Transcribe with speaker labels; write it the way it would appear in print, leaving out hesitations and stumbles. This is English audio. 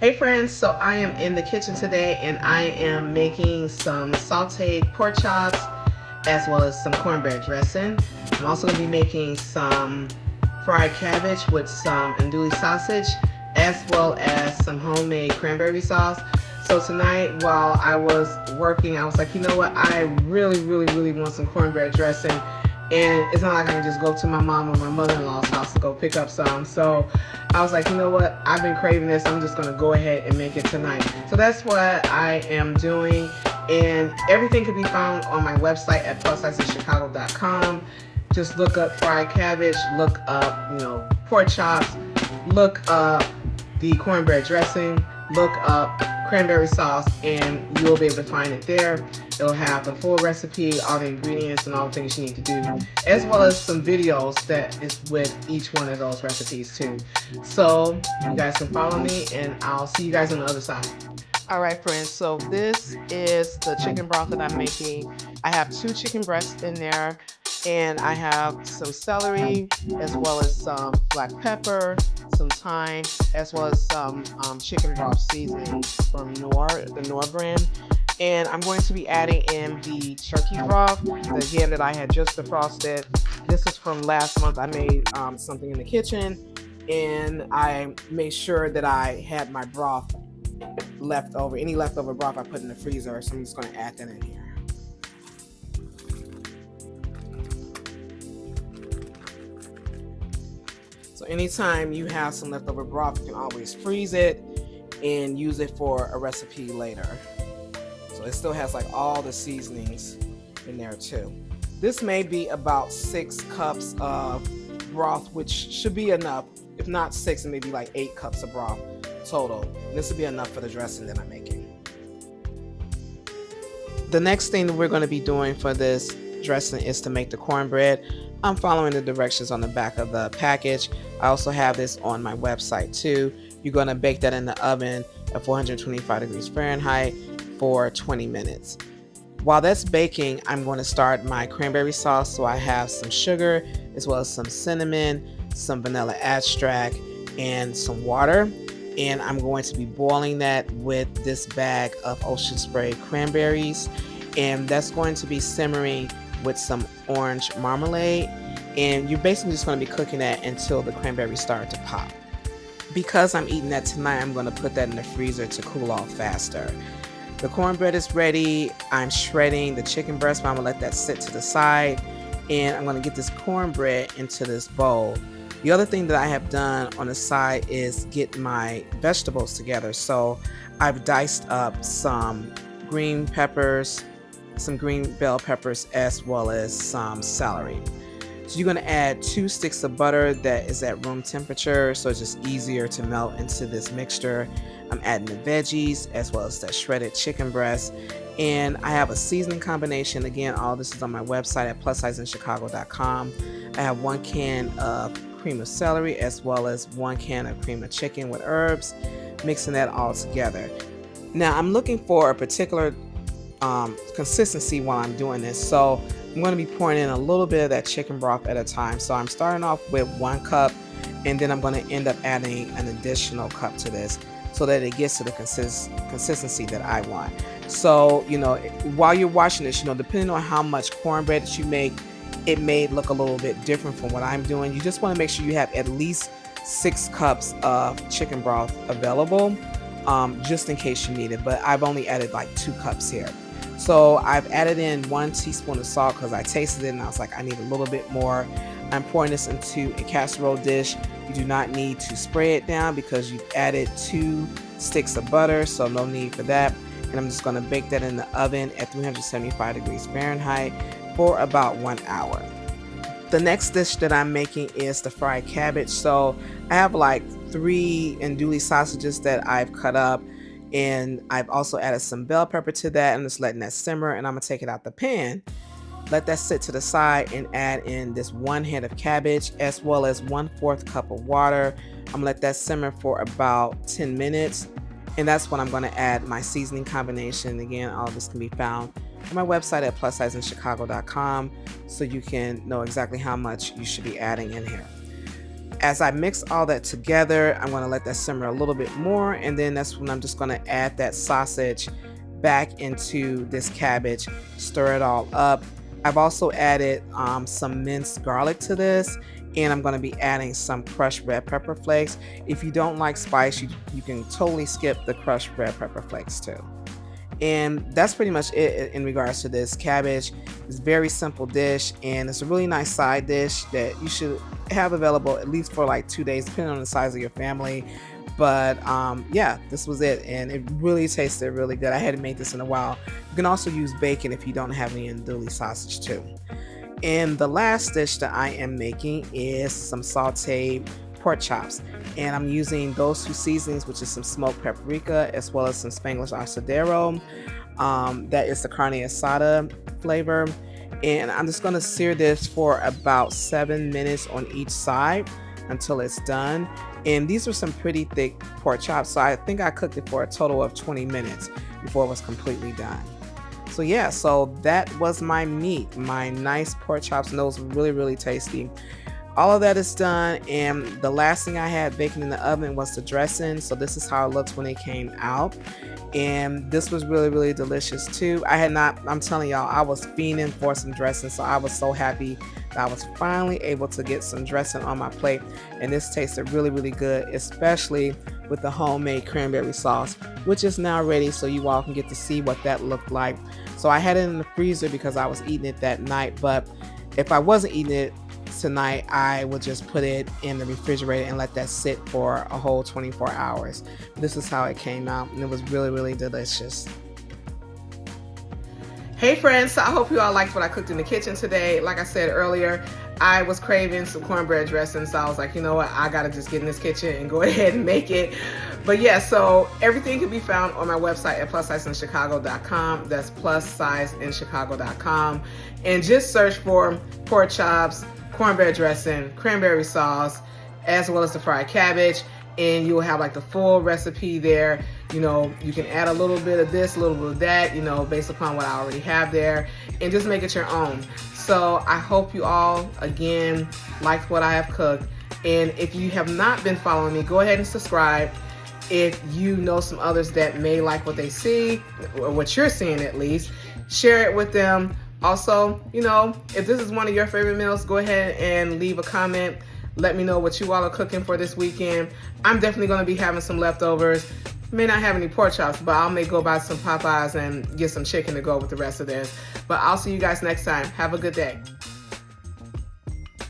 Speaker 1: Hey friends, so I am in the kitchen today and I am making some sauteed pork chops as well as some cornbread dressing. I'm also going to be making some fried cabbage with some andouille sausage as well as some homemade cranberry sauce. So tonight while I was working, I was like, you know what, I really want some cornbread dressing, and it's not like I can just go to my mom or my mother-in-law's house to go pick up some. So I was like, you know what? I've been craving this. I'm just going to go ahead and make it tonight. So that's what I am doing. And everything can be found on my website at plussizechicago.com. Just look up fried cabbage, look up, pork chops, look up the cornbread dressing, look up cranberry sauce, and you'll be able to find it there. It'll have the full recipe, all the ingredients, and all the things you need to do, as well as some videos that is with each one of those recipes too. So you guys can follow me, and I'll see you guys on the other side. All right, friends. So this is the chicken broth that I'm making. I have 2 chicken breasts in there, and I have some celery, as well as some black pepper, some thyme, as well as some chicken broth seasoning from the Knorr brand. And I'm going to be adding in the turkey broth, again, that I had just defrosted. This is from last month. I made something in the kitchen, and I made sure that I had my broth left over. Any leftover broth I put in the freezer, so I'm just going to add that in here. So anytime you have some leftover broth, you can always freeze it and use it for a recipe later. So it still has like all the seasonings in there too. This may be about 6 cups of broth, which should be enough. If not 6, it may be like 8 cups of broth total. This will be enough for the dressing that I'm making. The next thing that we're going to be doing for this dressing is to make the cornbread. I'm following the directions on the back of the package. I also have this on my website too. You're going to bake that in the oven at 425 degrees Fahrenheit for 20 minutes. While that's baking, I'm going to start my cranberry sauce. So I have some sugar, as well as some cinnamon, some vanilla extract, and some water. And I'm going to be boiling that with this bag of ocean spray cranberries. And that's going to be simmering with some orange marmalade. And you're basically just going to be cooking that until the cranberries start to pop. Because I'm eating that tonight, I'm going to put that in the freezer to cool off faster. The cornbread is ready. I'm shredding the chicken breast, but I'm going to let that sit to the side. And I'm going to get this cornbread into this bowl. The other thing that I have done on the side is get my vegetables together. So I've diced up some green peppers, some green bell peppers, as well as some celery. So you're going to add 2 sticks of butter that is at room temperature, so it's just easier to melt into this mixture. I'm adding the veggies as well as that shredded chicken breast. And I have a seasoning combination. Again, all this is on my website at plussizechicago.com. I have 1 can of cream of celery as well as 1 can of cream of chicken with herbs, mixing that all together. Now I'm looking for a particular consistency while I'm doing this. So I'm going to be pouring in a little bit of that chicken broth at a time. So I'm starting off with 1 cup, and then I'm going to end up adding an additional cup to this so that it gets to the consistency that I want. So, while you're watching this, depending on how much cornbread that you make, it may look a little bit different from what I'm doing. You just want to make sure you have at least 6 cups of chicken broth available, just in case you need it. But I've only added like 2 cups here. So I've added in 1 teaspoon of salt because I tasted it and I was like, I need a little bit more. I'm pouring this into a casserole dish. You do not need to spray it down because you've added 2 sticks of butter, so no need for that. And I'm just going to bake that in the oven at 375 degrees Fahrenheit for about 1 hour. The next dish that I'm making is the fried cabbage. So I have like 3 andouille sausages that I've cut up, and I've also added some bell pepper to that. I'm just letting that simmer, and I'm gonna take it out the pan, let that sit to the side, and add in this 1 head of cabbage as well as 1/4 cup of water. I'm gonna let that simmer for about 10 minutes. And that's when I'm going to add my seasoning combination. Again, all of this can be found on my website at plussizechicago.com, so you can know exactly how much you should be adding in here. As I mix all that together, I'm going to let that simmer a little bit more, and then that's when I'm just going to add that sausage back into this cabbage, stir it all up. I've also added some minced garlic to this, and I'm going to be adding some crushed red pepper flakes. If you don't like spice, you can totally skip the crushed red pepper flakes too. And that's pretty much it in regards to this cabbage. It's a very simple dish, and it's a really nice side dish that you should have available at least for like 2 days, depending on the size of your family. But yeah, this was it, and it really tasted really good. I hadn't made this in a while. You can also use bacon if you don't have any andouille sausage too. And the last dish that I am making is some sauteed pork chops, and I'm using those two seasonings, which is some smoked paprika as well as some Spanglish asadero. That is the carne asada flavor, and I'm just going to sear this for about 7 minutes on each side until it's done. And these are some pretty thick pork chops, so I think I cooked it for a total of 20 minutes before it was completely done. So yeah, so that was my meat, my nice pork chops, and those were really tasty. All of that is done, and the last thing I had baking in the oven was the dressing. So this is how it looks when it came out, and this was really delicious too. I'm telling y'all, I was fiending for some dressing, so I was so happy that I was finally able to get some dressing on my plate, and this tasted really good, especially with the homemade cranberry sauce, which is now ready, so you all can get to see what that looked like. So I had it in the freezer because I was eating it that night, but if I wasn't eating it tonight, I would just put it in the refrigerator and let that sit for a whole 24 hours. This is how it came out, and it was really delicious. Hey friends, so I hope you all liked what I cooked in the kitchen today. Like I said earlier, I was craving some cornbread dressing, so I was like, you know what, I gotta just get in this kitchen and go ahead and make it. But yeah, so everything can be found on my website at plussizeinchicago.com. That's plussizeinchicago.com. And just search for pork chops, cornbread dressing, cranberry sauce, as well as the fried cabbage, and you will have like the full recipe there. You know, you can add a little bit of this, a little bit of that, you know, based upon what I already have there, and just make it your own. So I hope you all, again, liked what I have cooked. And if you have not been following me, go ahead and subscribe. If you know some others that may like what they see, or what you're seeing at least, share it with them. Also, you know, if this is one of your favorite meals, go ahead and leave a comment. Let me know what you all are cooking for this weekend. I'm definitely going to be having some leftovers. May not have any pork chops, but I may go buy some Popeyes and get some chicken to go with the rest of this. But I'll see you guys next time. Have a good day.